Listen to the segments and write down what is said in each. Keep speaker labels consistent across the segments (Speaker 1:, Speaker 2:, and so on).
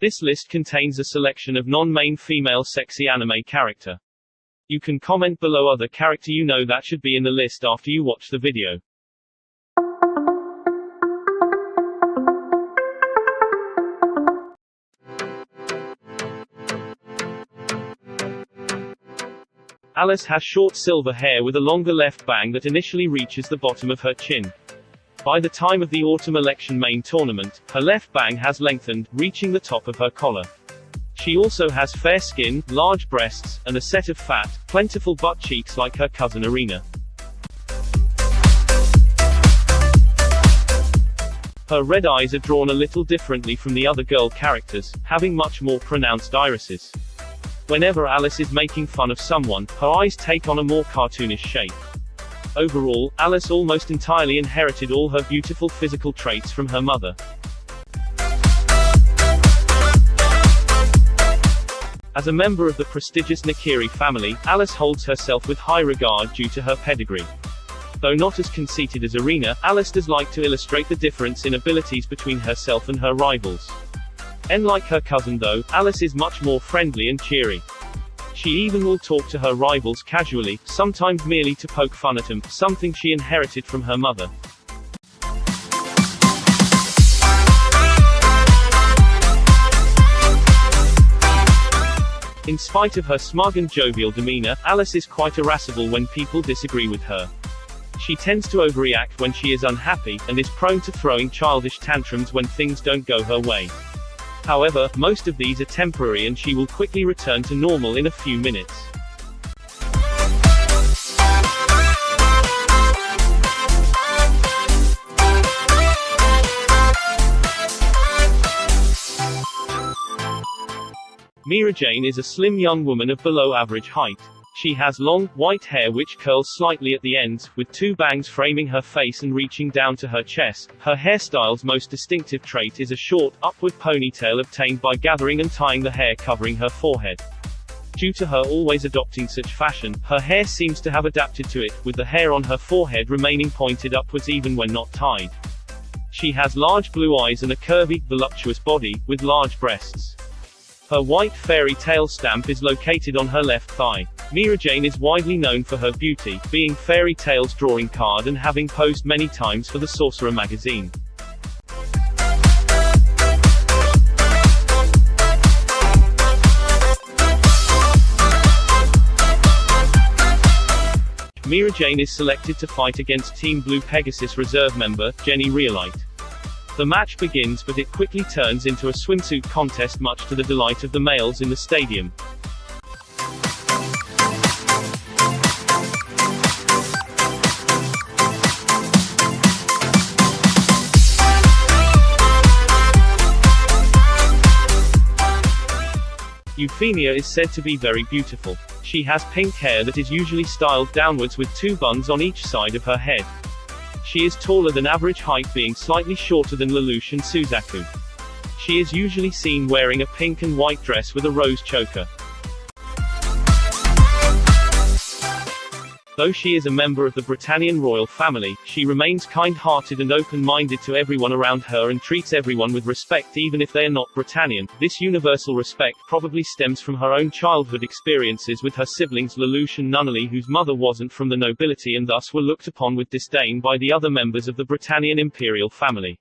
Speaker 1: This list contains a selection of non-main female sexy anime character. You can comment below other character you know that should be in the list after you watch the video. Alice has short silver hair with a longer left bang that initially reaches the bottom of her chin. By the time of the autumn election main tournament, her left bang has lengthened, reaching the top of her collar. She also has fair skin, large breasts, and a set of fat, plentiful butt cheeks like her cousin Irina. Her red eyes are drawn a little differently from the other girl characters, having much more pronounced irises. Whenever Alice is making fun of someone, her eyes take on a more cartoonish shape. Overall, Alice almost entirely inherited all her beautiful physical traits from her mother. As a member of the prestigious Nakiri family, Alice holds herself with high regard due to her pedigree. Though not as conceited as Irina, Alice does like to illustrate the difference in abilities between herself and her rivals. Unlike her cousin though, Alice is much more friendly and cheery. She even will talk to her rivals casually, sometimes merely to poke fun at them, something she inherited from her mother. In spite of her smug and jovial demeanor, Alice is quite irascible when people disagree with her. She tends to overreact when she is unhappy, and is prone to throwing childish tantrums when things don't go her way. However, most of these are temporary and she will quickly return to normal in a few minutes. Mirajane is a slim young woman of below average height. She has long, white hair which curls slightly at the ends, with two bangs framing her face and reaching down to her chest. Her hairstyle's most distinctive trait is a short, upward ponytail obtained by gathering and tying the hair covering her forehead. Due to her always adopting such fashion, her hair seems to have adapted to it, with the hair on her forehead remaining pointed upwards even when not tied. She has large blue eyes and a curvy, voluptuous body, with large breasts. Her white fairy tale stamp is located on her left thigh. Mirajane is widely known for her beauty, being Fairy Tale's drawing card and having posed many times for the Sorcerer magazine. Mirajane is selected to fight against Team Blue Pegasus reserve member, Jenny Reolite. The match begins but it quickly turns into a swimsuit contest much to the delight of the males in the stadium. Euphemia is said to be very beautiful. She has pink hair that is usually styled downwards with two buns on each side of her head. She is taller than average height, being slightly shorter than Lelouch and Suzaku. She is usually seen wearing a pink and white dress with a rose choker. Though she is a member of the Britannian royal family, she remains kind-hearted and open-minded to everyone around her and treats everyone with respect even if they are not Britannian. This universal respect probably stems from her own childhood experiences with her siblings Lelouch and Nunnally, whose mother wasn't from the nobility and thus were looked upon with disdain by the other members of the Britannian imperial family.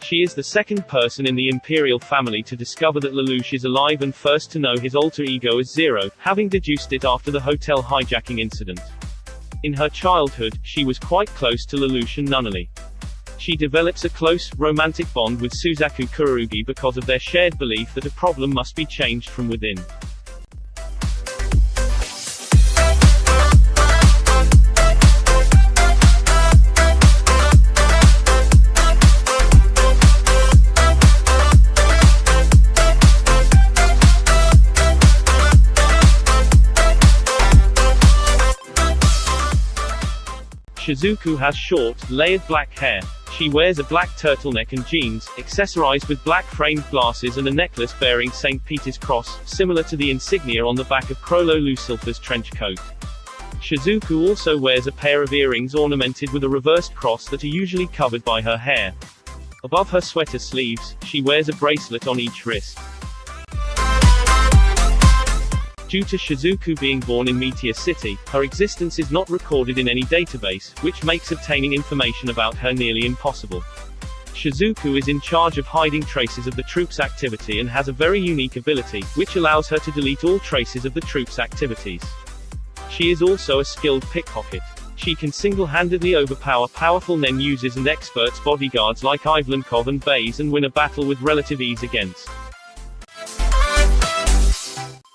Speaker 1: She is the second person in the imperial family to discover that Lelouch is alive and first to know his alter ego as Zero, having deduced it after the hotel hijacking incident. In her childhood, she was quite close to Lelouch and Nunnally. She develops a close, romantic bond with Suzaku Kurugi because of their shared belief that a problem must be changed from within. Shizuku has short, layered black hair. She wears a black turtleneck and jeans, accessorized with black framed glasses and a necklace bearing St. Peter's cross, similar to the insignia on the back of Crollo Lucilfa's trench coat. Shizuku also wears a pair of earrings ornamented with a reversed cross that are usually covered by her hair. Above her sweater sleeves, she wears a bracelet on each wrist. Due to Shizuku being born in Meteor City, her existence is not recorded in any database, which makes obtaining information about her nearly impossible. Shizuku is in charge of hiding traces of the troop's activity and has a very unique ability, which allows her to delete all traces of the troop's activities. She is also a skilled pickpocket. She can single-handedly overpower powerful Nen users and experts bodyguards like Ivlenkov and Baze and win a battle with relative ease against.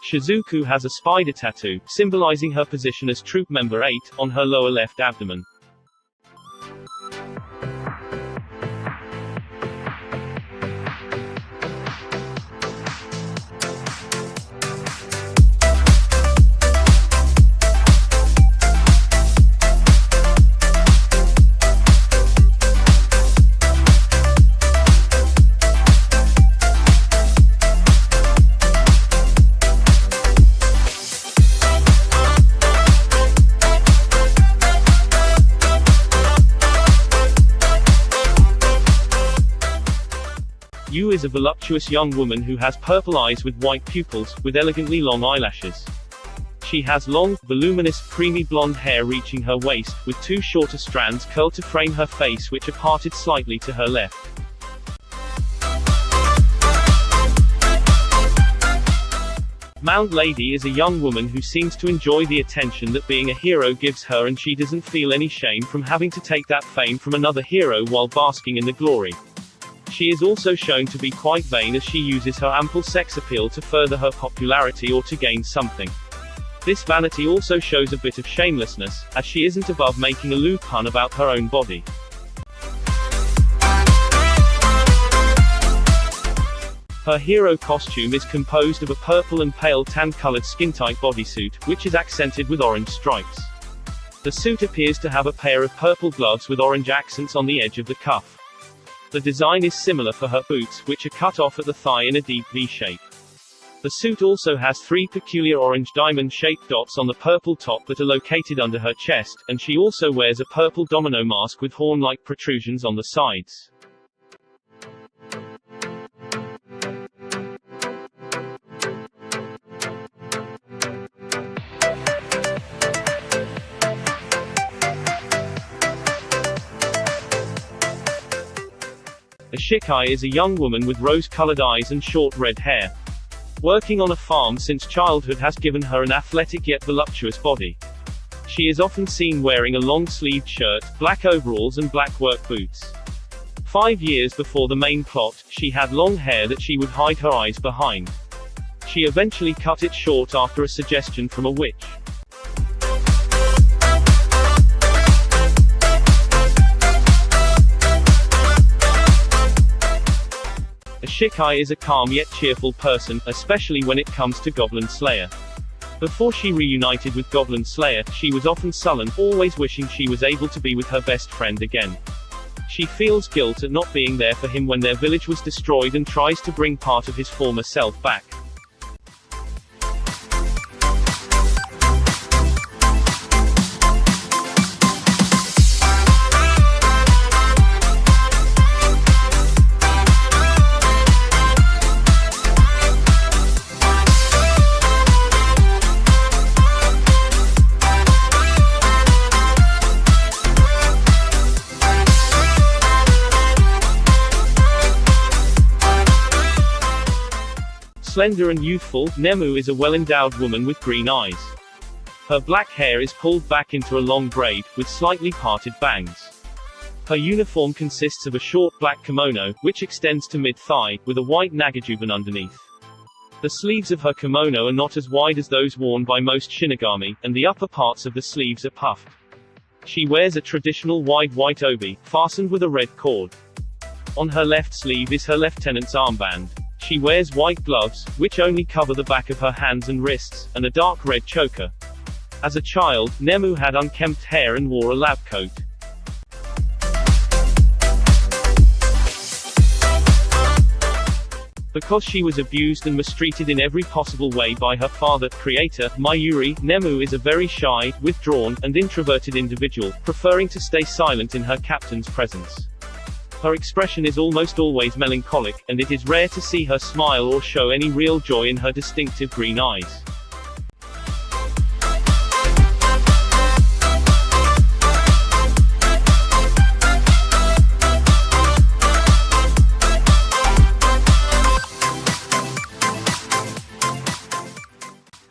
Speaker 1: Shizuku has a spider tattoo, symbolizing her position as Troop Member 8, on her lower left abdomen. Yu is a voluptuous young woman who has purple eyes with white pupils, with elegantly long eyelashes. She has long, voluminous, creamy blonde hair reaching her waist, with two shorter strands curled to frame her face which are parted slightly to her left. Mount Lady is a young woman who seems to enjoy the attention that being a hero gives her, and she doesn't feel any shame from having to take that fame from another hero while basking in the glory. She is also shown to be quite vain as she uses her ample sex appeal to further her popularity or to gain something. This vanity also shows a bit of shamelessness, as she isn't above making a lewd pun about her own body. Her hero costume is composed of a purple and pale tan-colored skin-tight bodysuit, which is accented with orange stripes. The suit appears to have a pair of purple gloves with orange accents on the edge of the cuff. The design is similar for her boots, which are cut off at the thigh in a deep V shape. The suit also has three peculiar orange diamond-shaped dots on the purple top that are located under her chest, and she also wears a purple domino mask with horn-like protrusions on the sides. Asha Chi is a young woman with rose-colored eyes and short red hair. Working on a farm since childhood has given her an athletic yet voluptuous body. She is often seen wearing a long-sleeved shirt, black overalls and black work boots. 5 years before the main plot, she had long hair that she would hide her eyes behind. She eventually cut it short after a suggestion from a witch. Asha Chi is a calm yet cheerful person, especially when it comes to Goblin Slayer. Before she reunited with Goblin Slayer, she was often sullen, always wishing she was able to be with her best friend again. She feels guilt at not being there for him when their village was destroyed and tries to bring part of his former self back. Slender and youthful, Nemu is a well-endowed woman with green eyes. Her black hair is pulled back into a long braid, with slightly parted bangs. Her uniform consists of a short black kimono, which extends to mid-thigh, with a white nagajuban underneath. The sleeves of her kimono are not as wide as those worn by most Shinigami, and the upper parts of the sleeves are puffed. She wears a traditional wide white obi, fastened with a red cord. On her left sleeve is her lieutenant's armband. She wears white gloves, which only cover the back of her hands and wrists, and a dark red choker. As a child, Nemu had unkempt hair and wore a lab coat. Because she was abused and mistreated in every possible way by her father, creator, Mayuri, Nemu is a very shy, withdrawn, and introverted individual, preferring to stay silent in her captain's presence. Her expression is almost always melancholic, and it is rare to see her smile or show any real joy in her distinctive green eyes.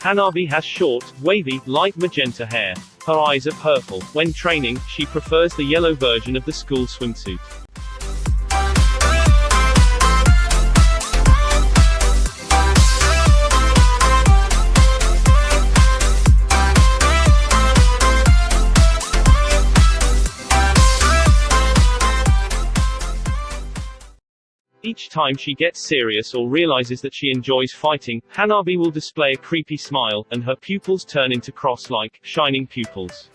Speaker 1: Hanavi has short, wavy, light magenta hair. Her eyes are purple. When training, she prefers the yellow version of the school swimsuit. Each time she gets serious or realizes that she enjoys fighting, Hanabi will display a creepy smile, and her pupils turn into cross-like, shining pupils.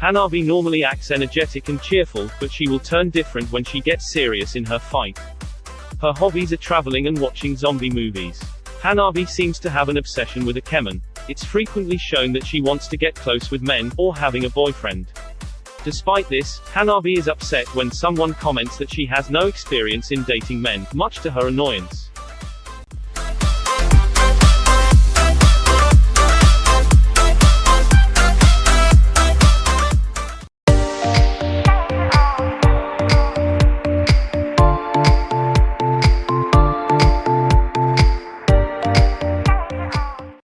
Speaker 1: Hanabi normally acts energetic and cheerful, but she will turn different when she gets serious in her fight. Her hobbies are traveling and watching zombie movies. Hanabi seems to have an obsession with ikemen. It's frequently shown that she wants to get close with men, or having a boyfriend. Despite this, Hanabi is upset when someone comments that she has no experience in dating men, much to her annoyance.